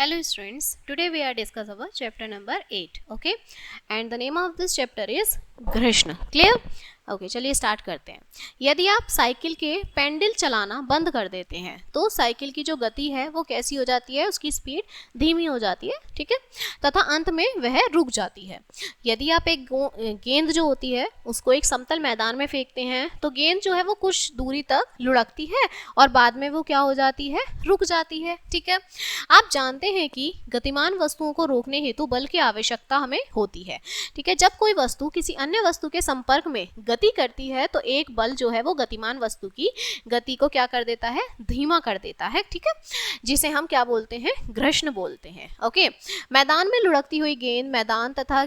Hello students, today we are discuss our chapter number 8, okay, and the name of this chapter is घृष्ण. Clear? Okay चलिए start करते हैं. यदि आप cycle के पेंडल चलाना बंद कर देते हैं तो साइकिल की जो गति है वो कैसी हो जाती है, उसकी स्पीड धीमी हो जाती है, ठीक है, तथा अंत में वह रुक जाती है. यदि आप एक गेंद जो होती है उसको एक समतल मैदान में फेंकते हैं तो गेंद जो है वो कुछ दूरी तक लुढ़कती है और बाद में वो क्या हो जाती है, रुक जाती है, ठीक है. आप जानते हैं कि गतिमान वस्तुओं को रोकने हेतु बल की आवश्यकता हमें होती है, ठीक है. जब कोई वस्तु किसी अन्य वस्तु के संपर्क में गति करती है तो एक बल जो है वो गतिमान वस्तु की गति को क्या कर देता है, धीमा कर देता है, ठीक है, जिसे हम क्या बोलते हैं, घर्षण बोलते हैं. ओके, मैदान में लुढ़कती हुई गेंद मैदान तथा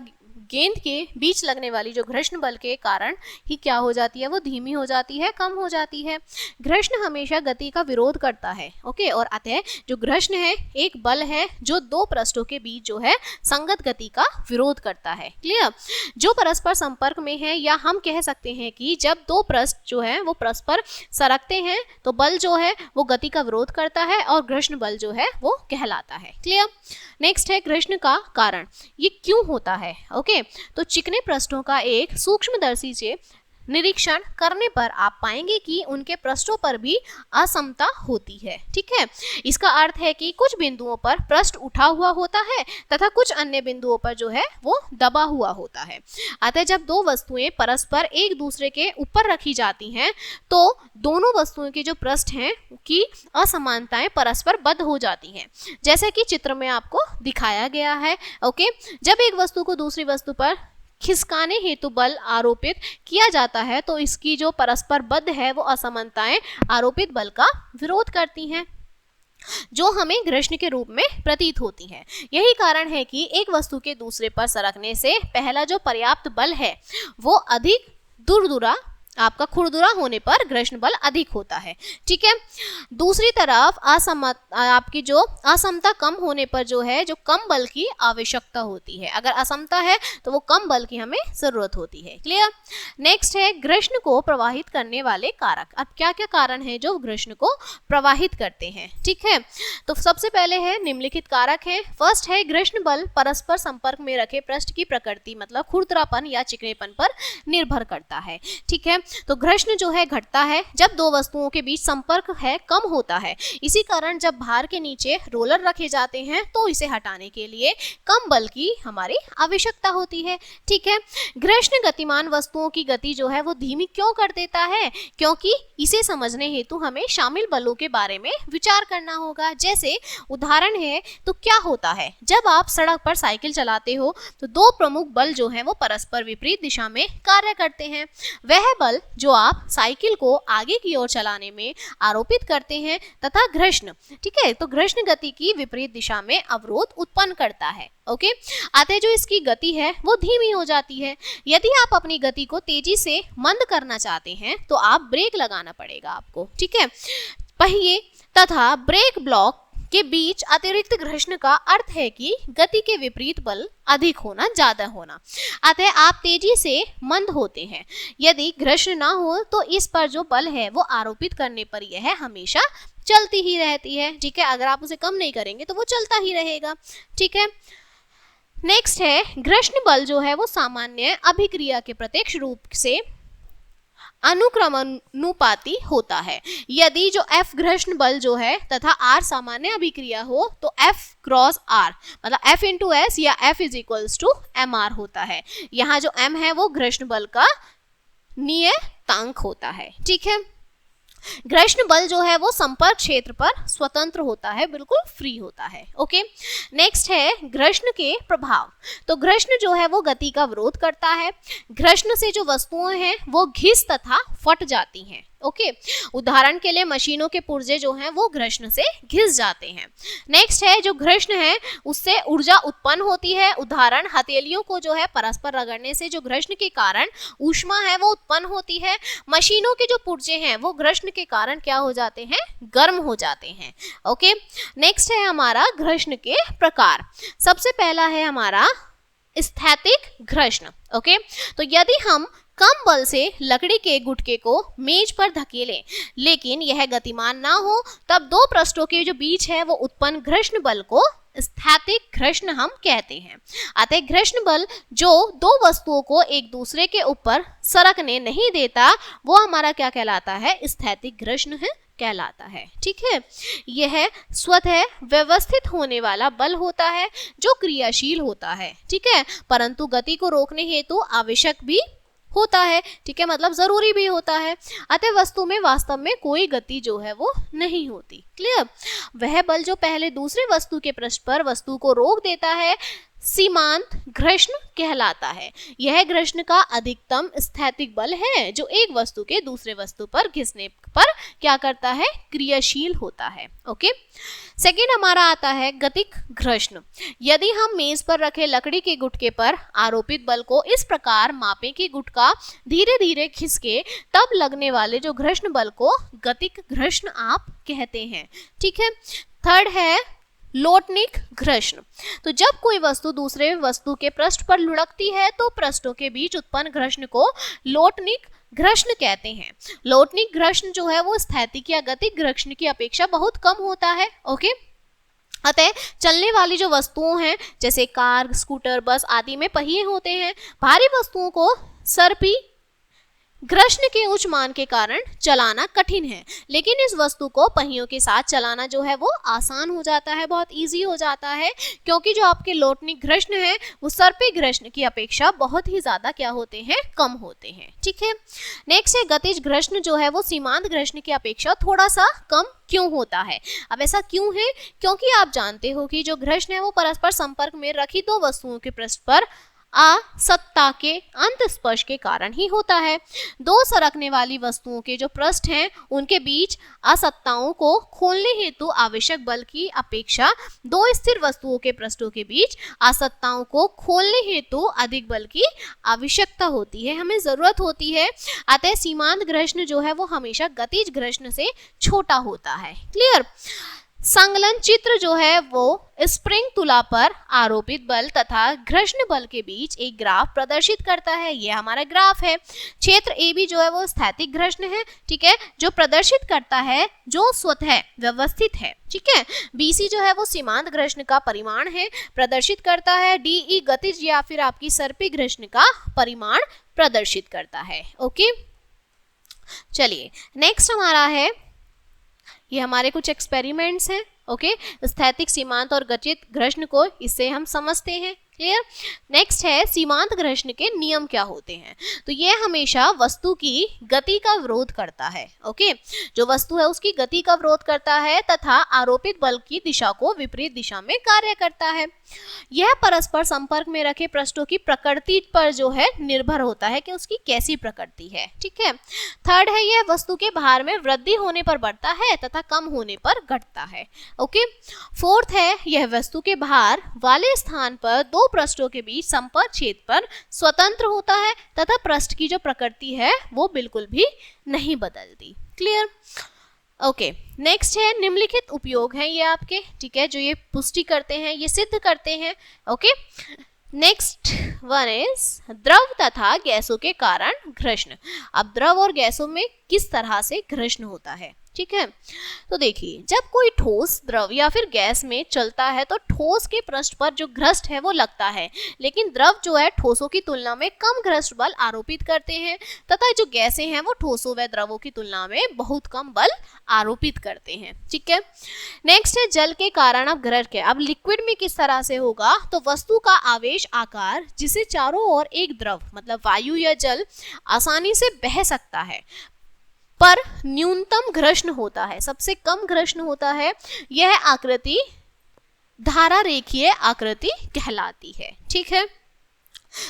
गेंद के बीच लगने वाली जो घर्षण बल के कारण ही क्या हो जाती है, वो धीमी हो जाती है, कम हो जाती है. घर्षण हमेशा गति का विरोध करता है. ओके, और अतः जो घर्षण है एक बल है जो दो पृष्ठों के बीच जो है संगत गति का विरोध करता है. क्लियर? जो परस्पर संपर्क में है, या हम कह सकते हैं कि जब दो पृष्ठ जो है वो परस्पर सरकते हैं तो बल जो है वो गति का विरोध करता है और घर्षण बल जो है वो कहलाता है. क्लियर? नेक्स्ट है घर्षण का कारण. ये क्यों होता है? ओके, तो चिकने पृष्ठों का एक सूक्ष्मदर्शी से निरीक्षण करने पर आप पाएंगे कि उनके पृष्ठों पर भी असमता होती है, ठीक है. इसका अर्थ है कि कुछ बिंदुओं पर पृष्ठ उठा हुआ होता है तथा कुछ अन्य बिंदुओं पर जो है वो दबा हुआ होता है. अतः जब दो वस्तुएं परस्पर एक दूसरे के ऊपर रखी जाती हैं तो दोनों वस्तुओं के जो पृष्ठ हैं की असमानताएं परस्पर बद्ध हो जाती हैं, जैसे कि चित्र में आपको दिखाया गया है. ओके, जब एक वस्तु को दूसरी वस्तु पर खिसकाने हेतु बल आरोपित किया जाता है तो इसकी जो परस्पर बद्ध है वो असमानताएं आरोपित बल का विरोध करती हैं, जो हमें घर्षण के रूप में प्रतीत होती हैं. यही कारण है कि एक वस्तु के दूसरे पर सरकने से पहला जो पर्याप्त बल है वो अधिक दुरदुरा आपका खुरदुरा होने पर घर्षण बल अधिक होता है, ठीक है. दूसरी तरफ आपकी जो असमता कम होने पर जो है जो कम बल की आवश्यकता होती है. अगर असमता है तो वो कम बल की हमें जरूरत होती है. क्लियर? नेक्स्ट है घर्षण को प्रवाहित करने वाले कारक. अब क्या क्या कारण है जो घर्षण को प्रवाहित करते हैं, ठीक है. तो सबसे पहले है निम्नलिखित कारक है. फर्स्ट है घर्षण बल परस्पर संपर्क में रखे पृष्ठ की प्रकृति मतलब खुरदरापन या चिकनेपन पर निर्भर करता है, ठीक है. तो घर्षण जो है घटता है जब दो वस्तुओं के बीच संपर्क है कम होता है. इसी कारण जब भार के नीचे रोलर रखे जाते हैं तो इसे हटाने के लिए कम बल की हमारी आवश्यकता होती है, ठीक है. घर्षण गतिमान वस्तुओं की गति जो है वो धीमी क्यों कर देता है? क्योंकि इसे समझने हेतु हमें शामिल बलों के बारे में विचार करना होगा. जैसे उदाहरण है तो क्या होता है जब आप सड़क पर साइकिल चलाते हो तो दो प्रमुख बल जो है वो परस्पर विपरीत दिशा में कार्य करते हैं. वह बल जो आप साइकिल को आगे की ओर चलाने में आरोपित करते हैं तथा घर्षण, ठीक है, तो घर्षण गति की विपरीत दिशा में अवरोध उत्पन्न करता है. ओके, अतः जो इसकी गति है वो धीमी हो जाती है. यदि आप अपनी गति को तेजी से मंद करना चाहते हैं तो आप ब्रेक लगाना पड़ेगा आपको, ठीक है. पहिए तथा ब्रेक ब्लॉक के बीच अतिरिक्त घर्षण का अर्थ है कि गति के विपरीत बल अधिक होना, ज्यादा होना. अतः आप तेजी से मंद होते हैं. यदि घर्षण ना हो तो इस पर जो बल है वो आरोपित करने पर यह हमेशा चलती ही रहती है, ठीक है. अगर आप उसे कम नहीं करेंगे तो वो चलता ही रहेगा, ठीक है. नेक्स्ट है घर्षण बल जो है वो सामान्य अभिक्रिया के प्रत्यक्ष रूप से अनुक्रमानुपाती होता है. यदि जो F घर्षण बल जो है तथा R सामान्य अभिक्रिया हो तो F क्रॉस R मतलब F इंटू S या F is equals to MR होता है. यहाँ जो M है वो घर्षण बल का नियतांक होता है, ठीक है. घर्षण बल जो है वो संपर्क क्षेत्र पर स्वतंत्र होता है, बिल्कुल फ्री होता है. ओके, नेक्स्ट है घर्षण के प्रभाव. तो घर्षण जो है वो गति का विरोध करता है. घर्षण से जो वस्तुएं हैं वो घिस तथा फट जाती हैं. ओके, उदाहरण के लिए मशीनों के पुर्जे जो हैं वो घर्षण से घिस जाते हैं. नेक्स्ट है जो घर्षण है उससे ऊर्जा उत्पन्न होती है. उदाहरण हथेलियों को जो है परस्पर रगड़ने से जो घर्षण के कारण ऊष्मा है वो उत्पन्न होती है. मशीनों के जो पुर्जे हैं वो घर्षण के कारण क्या हो जाते हैं, गर्म हो जाते हैं. ओके, नेक्स्ट है हमारा घर्षण के प्रकार. सबसे पहला है हमारा स्थैतिक घर्षण. ओके, तो यदि हम कम बल से लकड़ी के गुटके को मेज पर धकेलें, लेकिन यह गतिमान ना हो, तब दो पृष्ठों के जो बीच है वो उत्पन्न घर्षण बल को स्थैतिक घर्षण हम कहते हैं। अतः घर्षण बल जो दो वस्तुओं को एक दूसरे के ऊपर सरकने नहीं देता वो हमारा क्या कहलाता है, स्थैतिक घर्षण है कहलाता है। ठीक है, यह स्वतः व्यवस्थित होने वाला बल होता है जो क्रियाशील होता है। ठीक है, परंतु गति को रोकने हेतु आवश्यक भी होता है। ठीक है, मतलब जरूरी भी होता है। अतः वस्तु में वास्तव में कोई गति जो है वो नहीं होती। क्लियर, वह बल जो पहले दूसरे वस्तु के पृष्ठ पर वस्तु को रोक देता है सीमांत घर्षण कहलाता है। यह घर्षण का अधिकतम स्थैतिक बल है जो एक वस्तु के दूसरे वस्तु पर घिसने पर क्या करता है, क्रियाशील होता है। ओके, सेकेंड हमारा आता है गतिक घर्षण। यदि हम मेज पर रखे लकड़ी के गुटके पर आरोपित बल को इस प्रकार मापें कि गुटका धीरे धीरे खिसके, तब लगने वाले जो घर्षण बल को गतिक घर्षण आप कहते हैं। ठीक है, थर्ड है लोटनिक घर्षण। तो जब कोई वस्तु दूसरे वस्तु के पृष्ठ पर लुढ़कती है तो पृष्ठों के बीच उत्पन्न घर्षण को लोटनिक घर्षण कहते हैं। लोटनिक घर्षण जो है वो स्थैतिक या गतिक घर्षण की अपेक्षा बहुत कम होता है। ओके, अतः चलने वाली जो वस्तुओं हैं जैसे कार, स्कूटर, बस आदि में पहिए होते हैं। भारी वस्तुओं को सर्पी घर्षण के उच्च मान के कारण चलाना कठिन है, लेकिन इस वस्तु को पहियों के साथ चलाना जो है वो आसान हो जाता है, बहुत इजी हो जाता है, क्योंकि जो आपके लोटनिक घर्षण है वो सर्पी घर्षण की अपेक्षा बहुत ही ज्यादा क्या होते हैं, कम होते हैं। ठीक है, नेक्स्ट है गतिज घर्षण जो है वो सीमांत घर्षण की अपेक्षा थोड़ा सा कम क्यों होता है। अब ऐसा क्यों है, क्योंकि आप जानते हो कि जो घर्षण है वो परस्पर संपर्क में रखी दो वस्तुओं के पृष्ठ पर असत्ता के अंत स्पर्श के कारण ही होता है। दो सरकने वाली वस्तुओं के जो पृष्ठ हैं उनके बीच असत्ताओं को खोलने हेतु आवश्यक बल की अपेक्षा दो स्थिर वस्तुओं के पृष्ठों के बीच असत्ताओं को खोलने हेतु अधिक बल की आवश्यकता होती है, हमें जरूरत होती है। अतः सीमांत घर्षण जो है वो हमेशा गतिज घर्षण से छोटा होता है। क्लियर, संकलन चित्र जो है वो स्प्रिंग तुला पर आरोपित बल तथा घर्षण बल के बीच एक ग्राफ प्रदर्शित करता है। ये हमारा ग्राफ है। क्षेत्र ए बी जो है वो स्थैतिक घर्षण है, ठीक है, जो प्रदर्शित करता है जो स्वतः व्यवस्थित है। ठीक है, बीसी जो है वो सीमांत घर्षण का परिमाण है, प्रदर्शित करता है। डीई गतिज या फिर आपकी सर्पी घर्षण का परिमाण प्रदर्शित करता है। ओके, चलिए नेक्स्ट हमारा है, ये हमारे कुछ एक्सपेरिमेंट्स हैं। ओके, स्थैतिक, सीमांत और गतिज घर्षण को इससे हम समझते हैं। क्लियर, नेक्स्ट है सीमांत घर्षण के नियम क्या होते हैं। तो ये हमेशा वस्तु की गति का विरोध करता है। ओके, जो वस्तु है उसकी गति का विरोध करता है तथा आरोपित बल की दिशा को विपरीत दिशा में कार्य करता है। यह परस्पर संपर्क में रखे पृष्ठों की प्रकृति पर जो है निर्भर होता है कि उसकी कैसी प्रकृति है। ठीक है, थर्ड है यह वस्तु के भार में वृद्धि होने पर बढ़ता है तथा कम होने पर घटता है। ओके, फोर्थ है यह वस्तु के भार वाले स्थान पर दो पृष्ठों के बीच संपर्क क्षेत्र पर स्वतंत्र होता है तथा पृष्ठ की जो प्रकृति है वो बिल्कुल भी नहीं बदलती। क्लियर, ओके, नेक्स्ट है निम्नलिखित उपयोग है ये आपके, ठीक है, जो ये पुष्टि करते हैं, ये सिद्ध करते हैं। ओके, नेक्स्ट वन इज द्रव तथा गैसों के कारण घर्षण। अब द्रव और गैसों में किस तरह से घर्षण होता है। ठीक है, तो देखिए जब कोई ठोस द्रव या फिर गैस में चलता है तो ठोस के पृष्ठ पर जो घर्षण है वो लगता है, लेकिन द्रव जो है ठोसों की तुलना में कम घर्षण बल आरोपित करते हैं तथा जो गैसें हैं वो ठोसों व द्रवों की तुलना में बहुत कम बल आरोपित करते हैं। ठीक है, नेक्स्ट है जल के कारण अब घर्षण के। अब लिक्विड में किस तरह से होगा, तो वस्तु का आवेश आकार जिसे चारों ओर एक द्रव मतलब वायु या जल आसानी से बह सकता है पर न्यूनतम घर्षण होता है, सबसे कम घर्षण होता है, यह आकृति धारा रेखीय आकृति कहलाती है। ठीक है,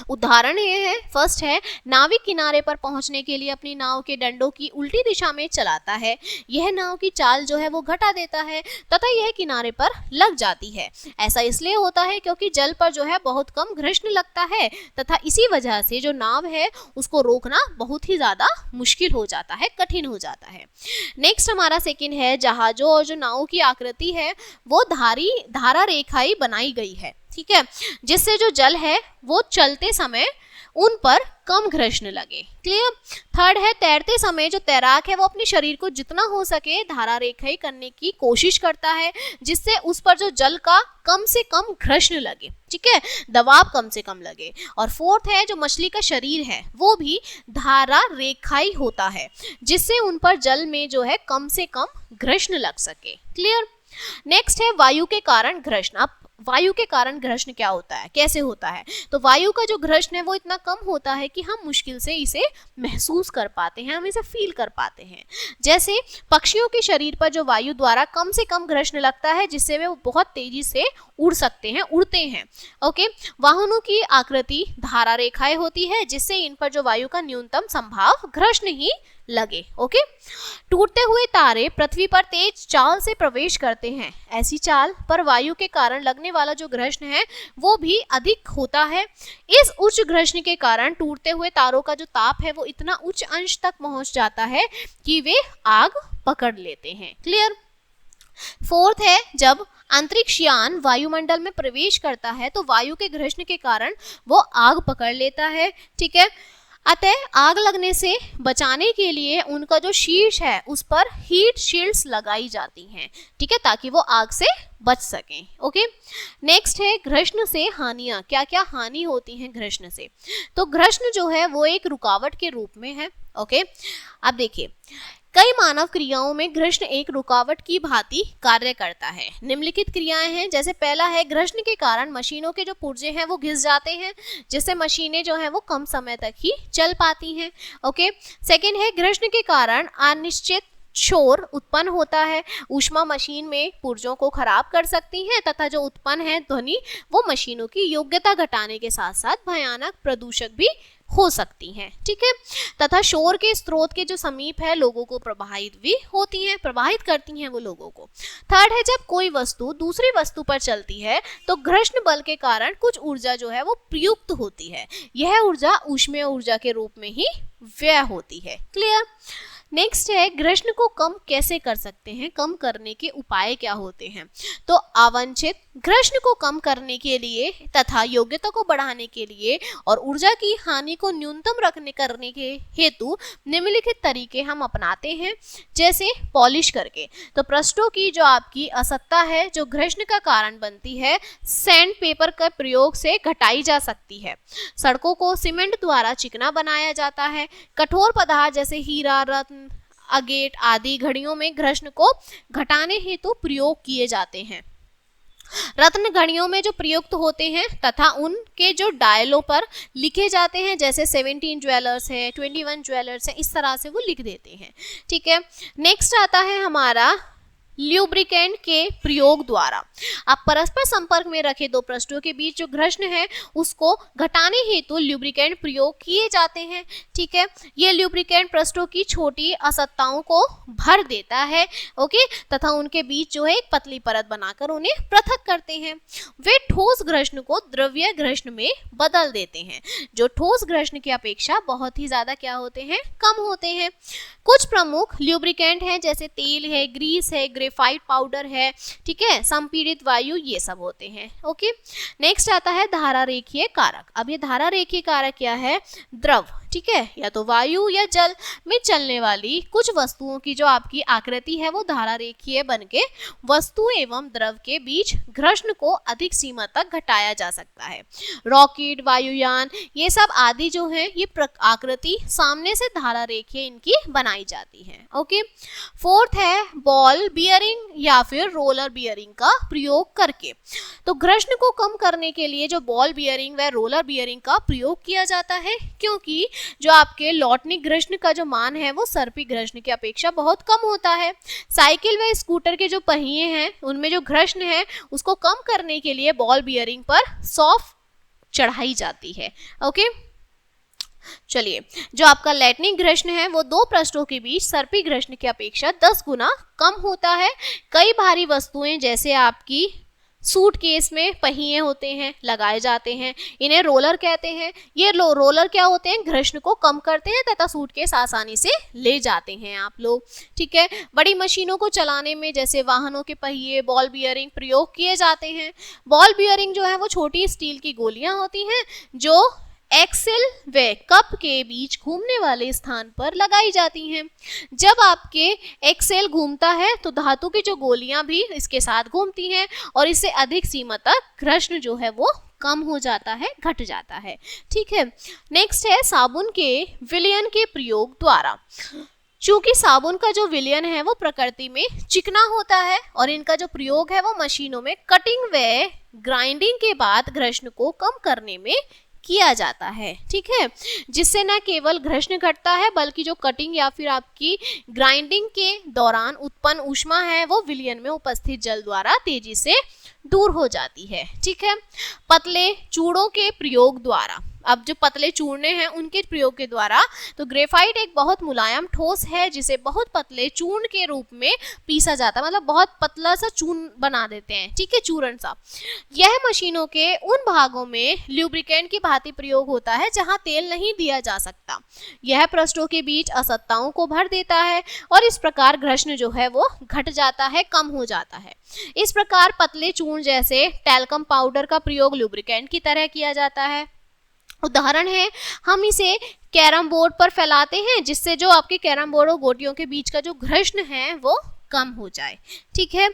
उदाहरण ये है, फर्स्ट है नाविक किनारे पर पहुंचने के लिए अपनी नाव के डंडों की उल्टी दिशा में चलाता है। यह नाव की चाल जो है वो घटा देता है तथा यह किनारे पर लग जाती है। ऐसा इसलिए होता है क्योंकि जल पर जो है बहुत कम घर्षण लगता है तथा इसी वजह से जो नाव है उसको रोकना बहुत ही ज्यादा मुश्किल हो जाता है, कठिन हो जाता है। नेक्स्ट हमारा सेकंड है जहाजों और जो नाव की आकृति है वो धारा रेखाई बनाई गई है। ठीक है, जिससे जो जल है वो चलते समय उन पर कम घर्षण लगे। क्लियर। थर्ड है तैरते समय जो तैराक है वो अपने शरीर को जितना हो सके धारा रेखाई करने की कोशिश करता है जिससे उस पर जो जल का कम से कम घर्षण लगे, ठीक है, दबाव कम से कम लगे। और फोर्थ है जो मछली का शरीर है वो भी धारा रेखाई होता है जिससे उन पर जल में जो है कम से कम घर्षण लग सके। क्लियर। नेक्स्ट है वायु के कारण घर्षण। अब वायु के कारण घर्षण क्या होता है, कैसे होता है? तो वायु का जो घर्षण है वो इतना कम होता है कि हम मुश्किल से इसे महसूस कर पाते हैं, हम इसे फील कर पाते हैं। जैसे पक्षियों के शरीर पर जो वायु द्वारा कम से कम घर्षण लगता है जिससे वे बहुत तेजी से उड़ सकते हैं, उड़ते हैं। ओके। वाहनों की आकृति धारा रेखाएं होती है जिससे इन पर जो वायु का न्यूनतम संभाव घर्षण ही लगे। ओके। टूटते हुए तारे पृथ्वी पर तेज चाल से प्रवेश करते हैं। ऐसी चाल पर वायु के कारण लगने वाला जो घर्षण है वो भी अधिक होता है। इस उच्च घर्षण के कारण टूटते हुए तारों का जो ताप है वो इतना उच्च अंश तक पहुंच जाता है कि वे आग पकड़ लेते हैं। क्लियर। फोर्थ है जब अंतरिक्ष यान वायुमंडल में प्रवेश करता है तो वायु के घर्षण के कारण वो आग पकड़ लेता है, ठीक है। अतः आग लगने से बचाने के लिए उनका जो शीर्ष है उस पर हीट शील्ड्स लगाई जाती हैं, ठीक है, ताकि वो आग से बच सकें। ओके। नेक्स्ट है घर्षण से हानियां। क्या क्या हानि होती हैं घर्षण से? तो घर्षण जो है वो एक रुकावट के रूप में है। ओके। अब देखिए कई मानव क्रियाओं में घर्षण एक रुकावट की भांति कार्य करता है। निम्नलिखित क्रियाएं हैं, जैसे पहला है घर्षण के कारण मशीनों के जो पुर्जे हैं वो घिस जाते हैं जिससे मशीनें जो हैं वो कम समय तक ही चल पाती हैं। ओके। सेकंड है घर्षण के कारण अनिश्चित शोर उत्पन्न होता है। ऊष्मा मशीन में पुर्जों को खराब कर सकती है तथा जो उत्पन्न है ध्वनि वो मशीनों की योग्यता घटाने के साथ साथ भयानक प्रदूषक भी हो सकती हैं, ठीक है। तथा शोर के स्रोत के जो समीप है लोगों को प्रभावित भी होती हैं, प्रभावित करती हैं वो लोगों को। थर्ड है जब कोई वस्तु दूसरी वस्तु पर चलती है तो घर्षण बल के कारण कुछ ऊर्जा जो है वो प्रयुक्त होती है। यह ऊर्जा ऊष्मीय ऊर्जा के रूप में ही व्यय होती है। क्लियर। नेक्स्ट है घर्षण को कम कैसे कर सकते हैं, कम करने के उपाय क्या होते हैं? तो अवांछित घर्षण को कम करने के लिए तथा योग्यता को बढ़ाने के लिए और ऊर्जा की हानि को न्यूनतम करने के हेतु निम्नलिखित तरीके हम अपनाते हैं, जैसे पॉलिश करके। तो पृष्ठों की जो आपकी असत्ता है जो घर्षण का कारण बनती है सैंड पेपर का प्रयोग से घटाई जा सकती है। सड़कों को सीमेंट द्वारा चिकना बनाया जाता है। कठोर पदार्थ जैसे हीरा, रत्न, अगेट आदि घड़ियों में घर्षण को घटाने हेतु प्रयोग किए जाते हैं। रत्न घड़ियों में जो प्रयुक्त होते हैं तथा उनके जो डायलों पर लिखे जाते हैं, जैसे 17 ज्वेलर्स है, 21 ज्वेलर्स है, इस तरह से वो लिख देते हैं, ठीक है। नेक्स्ट आता है हमारा ल्यूब्रिकेंट के प्रयोग द्वारा। अब परस्पर संपर्क में रखे दो पृष्ठों के बीच जो घर्षण है उसको घटाने हेतु ल्यूब्रिकेंट प्रयोग किए जाते हैं, ठीक है। ये ल्यूब्रिकेंट पृष्ठों की छोटी असत्ताओं को भर देता है, ओके, तथा उनके बीच जो है एक पतली परत बनाकर उन्हें पृथक करते हैं। वे ठोस घर्षण को द्रव्य घर्षण में बदल देते हैं जो ठोस घर्षण की अपेक्षा बहुत ही ज्यादा क्या होते हैं, कम होते हैं। कुछ प्रमुख ल्यूब्रिकेंट हैं जैसे तेल है, ग्रीस है, ग्रेफाइट पाउडर है, ठीक है, संपीड़ित वायु, ये सब होते हैं। ओके। नेक्स्ट आता है धारा रेखीय कारक। अब ये धारा रेखीय कारक क्या है? द्रव, ठीक है, या तो वायु या जल में चलने वाली कुछ वस्तुओं की जो आपकी आकृति है वो धारा रेखीय बनके वस्तु एवं द्रव के बीच घर्षण को अधिक सीमा तक घटाया जा सकता है। रॉकेट, वायुयान, ये सब आदि जो है ये आकृति सामने से धारा रेखीय इनकी बनाई जाती है। ओके। फोर्थ है बॉल बियरिंग या फिर रोलर बियरिंग का प्रयोग करके। तो घर्षण को कम करने के लिए जो बॉल बियरिंग व रोलर बियरिंग का प्रयोग किया जाता है, क्योंकि जो आपके लौटनी घर्षण का जो मान है वो सर्पी घर्षण की अपेक्षा बहुत कम होता है। साइकिल व स्कूटर के जो पहिए हैं उनमें जो घर्षण है उसको कम करने के लिए बॉल बियरिंग पर सॉफ्ट चढ़ाई जाती है। ओके। चलिए, जो आपका लैटिनिक घर्षण है वो दो पृष्ठों के बीच सर्पी घर्षण की अपेक्षा 10 गुना कम होता है। कई भारी वस्तुएं जैसे आपकी सूटकेस में पहिए होते हैं, लगाए जाते हैं, इन्हें रोलर कहते हैं। ये रोलर क्या होते हैं? घर्षण को कम करते हैं तथा सूटकेस आसानी से ले जाते हैं आप लोग, ठीक है। बड़ी मशीनों को चलाने में जैसे वाहनों के पहिए, बॉल बियरिंग प्रयोग किए जाते हैं। बॉल बियरिंग जो है वो छोटी स्टील की गोलियां होती हैं जो एक्सेल व कप के बीच घूमने वाले स्थान पर लगाई जाती हैं। जब आपके एक्सेल घूमता है तो धातु की जो गोलियां भी इसके साथ घूमती हैं और इससे अधिक सीमा तक घर्षण जो है वो कम हो जाता है, घट जाता है। ठीक है, नेक्स्ट है साबुन के विलयन के प्रयोग द्वारा। चूंकि साबुन का जो विलयन है वो प्रकृति में चिकना होता है और इनका जो प्रयोग है वो मशीनों में कटिंग व ग्राइंडिंग के बाद घर्षण को कम करने में किया जाता है। ठीक है, जिससे न केवल घर्षण घटता है बल्कि जो कटिंग या फिर आपकी ग्राइंडिंग के दौरान उत्पन्न ऊष्मा है वो विलयन में उपस्थित जल द्वारा तेजी से दूर हो जाती है। ठीक है, पतले चूड़ों के प्रयोग द्वारा। अब जो पतले चूर्णे हैं उनके प्रयोग के द्वारा, तो ग्रेफाइट एक बहुत मुलायम ठोस है जिसे बहुत पतले चूर्ण के रूप में पीसा जाता है, मतलब बहुत पतला सा चूर्ण बना देते हैं। ठीक है, चूर्ण सा। यह मशीनों के उन भागों में ल्यूब्रिकेंट की भांति प्रयोग होता है जहां तेल नहीं दिया जा सकता। यह पृष्ठों के बीच असत्ताओं को भर देता है और इस प्रकार घर्षण जो है वो घट जाता है, कम हो जाता है। इस प्रकार पतले चूर्ण जैसे टैल्कम पाउडर का प्रयोग लुब्रिकेंट की तरह किया जाता है। उदाहरण है, हम इसे कैरम बोर्ड पर फैलाते हैं जिससे जो आपके कैरम बोर्ड और गोटियों के बीच का जो घर्षण है वो कम हो जाए। ठीक है,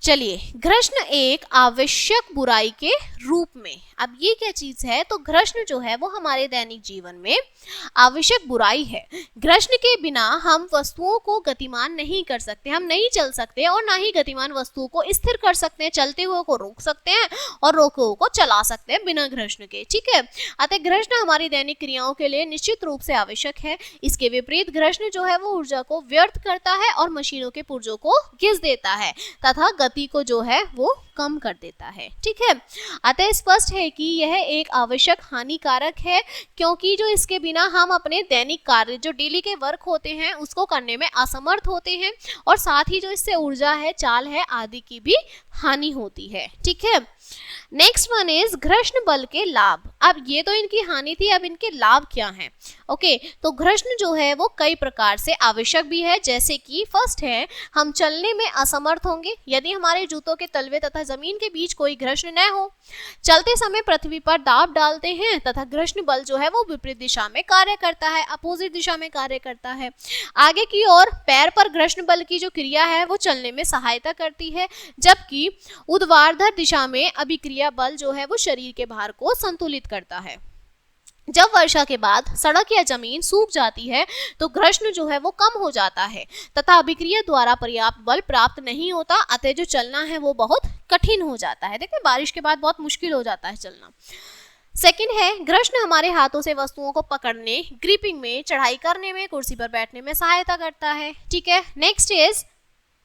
चलिए, घर्षण एक आवश्यक बुराई के रूप में। अब ये क्या चीज है, तो घर्षण जो है वो हमारे दैनिक जीवन में आवश्यक बुराई है। घर्षण के बिना हम वस्तुओं को गतिमान नहीं कर सकते, हम नहीं चल सकते और ना ही गतिमान वस्तुओं को स्थिर कर सकते हैं। चलते हुए को रोक सकते हैं और रोके हुए को चला सकते हैं बिना घर्षण के। ठीक है, अतः घर्षण हमारी दैनिक क्रियाओं के लिए निश्चित रूप से आवश्यक है। इसके विपरीत घर्षण जो है वो ऊर्जा को व्यर्थ करता है और मशीनों के पुर्जों को घिस देता है तथा गति को जो है वो कम कर देता है। ठीक है, अतः स्पष्ट है कि यह एक आवश्यक हानिकारक है, क्योंकि जो इसके बिना हम अपने दैनिक कार्य जो डेली के वर्क होते हैं उसको करने में असमर्थ होते हैं और साथ ही जो इससे ऊर्जा है, चाल है आदि की भी हानि होती है। ठीक है, नेक्स्ट वन इज घर्षण बल के लाभ। अब ये तो इनकी हानि थी, अब इनके लाभ क्या हैं? ओके, तो घर्षण जो है वो कई प्रकार से आवश्यक भी है, जैसे कि फर्स्ट है, हम चलने में असमर्थ होंगे यदि हमारे जूतों के तलवे तथा जमीन के बीच कोई घर्षण न हो। चलते समय पृथ्वी पर दाब डालते हैं तथा घर्षण बल जो है वो विपरीत दिशा में कार्य करता है, अपोजिट दिशा में कार्य करता है। आगे की ओर पैर पर घर्षण बल की जो क्रिया है वो चलने में सहायता करती है, जबकि ऊर्ध्वाधर दिशा में अभिक्रिया बल जो है वो शरीर के भार को संतुलित करता है। जब वर्षा के बाद सड़क या जमीन सूख जाती है तो घर्षण जो है वो कम हो जाता है तथा अभिक्रिया द्वारा पर्याप्त बल प्राप्त नहीं होता, अतः जो चलना है वो बहुत कठिन हो जाता है। देखिए, बारिश के बाद बहुत मुश्किल हो जाता है चलना। सेकंड है, घर्षण हमारे हाथों से वस्तुओं को पकड़ने, ग्रिपिंग में, चढ़ाई करने में, कुर्सी पर बैठने में सहायता करता है। ठीक है, नेक्स्ट इज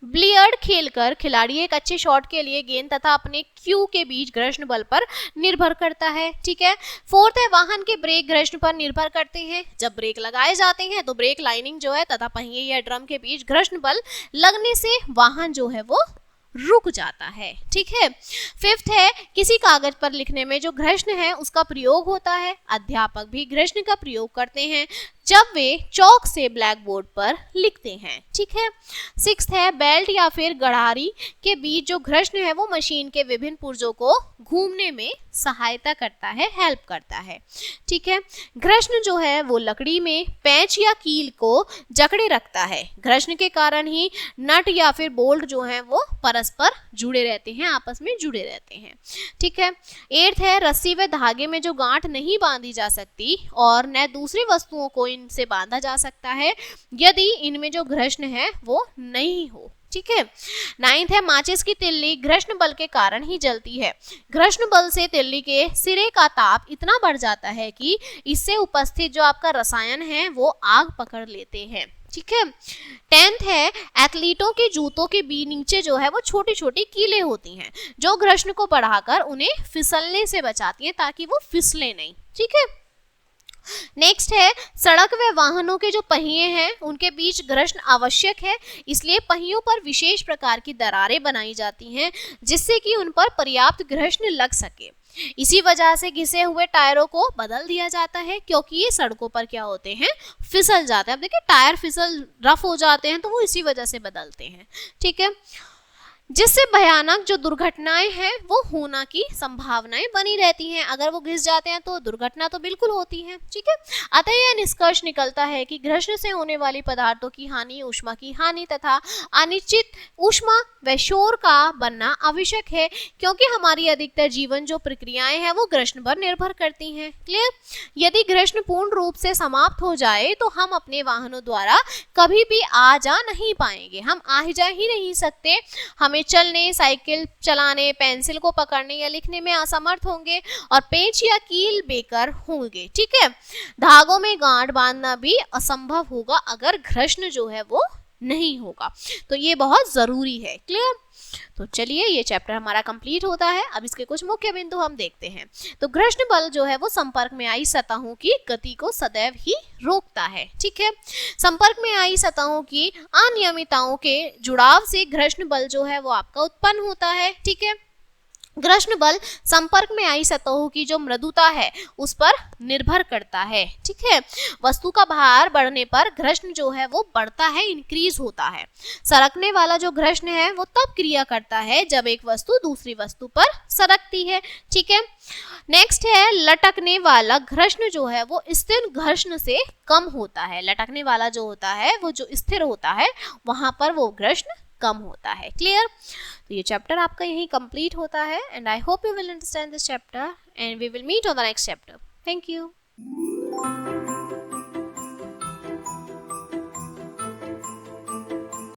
बिलियर्ड खेलकर खिलाड़ी एक अच्छे शॉट के लिए गेंद तथा अपने क्यू के बीच घर्षण बल पर निर्भर करता है। ठीक है, फोर्थ है, वाहन के ब्रेक घर्षण पर निर्भर करते हैं। जब ब्रेक लगाए जाते हैं तो ब्रेक लाइनिंग जो है तथा पहिए या ड्रम के बीच घर्षण बल लगने से वाहन जो है वो रुक जाता है। ठीक है, फिफ्थ है, किसी कागज पर लिखने में जो घर्षण है उसका प्रयोग होता है। अध्यापक भी घर्षण का प्रयोग करते हैं जब वे चौक से ब्लैक बोर्ड पर लिखते हैं। ठीक है, सिक्स्थ है, बेल्ट या फिर गड़ारी के बीच जो घर्षण है वो मशीन के विभिन्न पुर्जों को घूमने में सहायता करता है, हेल्प करता है। ठीक है, घर्षण जो है वो लकड़ी में पेंच या कील को जकड़े रखता है। घर्षण के कारण ही नट या फिर बोल्ट जो है वो परस्पर जुड़े रहते हैं, आपस में जुड़े रहते हैं। ठीक है, एट्थ है, रस्सी व धागे में जो गांठ नहीं बांधी जा सकती और न दूसरी वस्तुओं को इनसे बांधा जा सकता है यदि इनमें जो घर्षण है वो नहीं हो। ठीक है, नाइन्थ है, माचिस की तिल्ली घर्षण बल के कारण ही जलती है। घर्षण बल से तिल्ली के सिरे का ताप इतना बढ़ जाता है कि इससे उपस्थित जो आपका रसायन है वो आग पकड़ लेते हैं। ठीक है, टेंथ है, एथलीटों के जूतों के नीचे जो है वो छोटी छोटी कीलें होती हैं जो घर्षण को बढ़ाकर उन्हें फिसलने से बचाती हैं ताकि वो फिसले नहीं। ठीक है, नेक्स्ट है, सड़क व वाहनों के जो पहिए हैं उनके बीच घर्षण आवश्यक है, इसलिए पहियों पर विशेष प्रकार की दरारें बनाई जाती हैं जिससे कि उन पर पर्याप्त घर्षण लग सके। इसी वजह से घिसे हुए टायरों को बदल दिया जाता है क्योंकि ये सड़कों पर क्या होते हैं, फिसल जाते हैं। अब देखिए, टायर फिसल रफ हो जाते हैं तो वो इसी वजह से बदलते हैं। ठीक है, जिससे भयानक जो दुर्घटनाएं हैं वो होना की संभावनाएं बनी रहती हैं। अगर वो घिस जाते हैं तो दुर्घटना तो बिल्कुल होती है, ठीक है। अतः यह निष्कर्ष निकलता है कि घर्षण से होने वाली पदार्थों की हानि, ऊष्मा की हानि तथा अनिश्चित ऊष्मा व शोर का बनना आवश्यक है, क्योंकि हमारी अधिकतर जीवन जो प्रक्रियाएं हैं वो घर्षण पर निर्भर करती हैं। क्लियर। यदि घर्षण पूर्ण रूप से समाप्त हो जाए तो हम अपने वाहनों द्वारा कभी भी आ जा नहीं पाएंगे, हम आ जा ही नहीं सकते। हमें चलने, साइकिल चलाने, पेंसिल को पकड़ने या लिखने में असमर्थ होंगे और पेंच या कील बेकार होंगे, ठीक है। धागों में गांठ बांधना भी असंभव होगा अगर घर्षण जो है वो नहीं होगा। तो ये बहुत जरूरी है। क्लियर। तो चलिए ये चैप्टर हमारा कंप्लीट होता है। अब इसके कुछ मुख्य बिंदु हम देखते हैं। तो घर्षण बल जो है वो संपर्क में आई सतहों की गति को सदैव ही रोकता है, ठीक है। संपर्क में आई सतहों की अनियमितताओं के जुड़ाव से घर्षण बल जो है वो आपका उत्पन्न होता है, ठीक है। घर्षण बल संपर्क में आई सतहों की जो मृदुता है उस पर निर्भर करता है, ठीक है। वस्तु का भार बढ़ने पर घर्षण जो है वो बढ़ता है, इंक्रीज होता है। सरकने वाला जो घर्षण है वो तब क्रिया करता है जब एक वस्तु दूसरी वस्तु पर सरकती है, ठीक है। नेक्स्ट है लटकने वाला घर्षण जो है वो स्थिर घर्षण से कम होता है। लटकने वाला जो होता है वो जो स्थिर होता है वहां पर वो घर्षण कम होता है। क्लियर। तो ये चैप्टर आपका यही कंप्लीट होता है and I hope you will understand this chapter and we will meet on the next chapter. Thank you.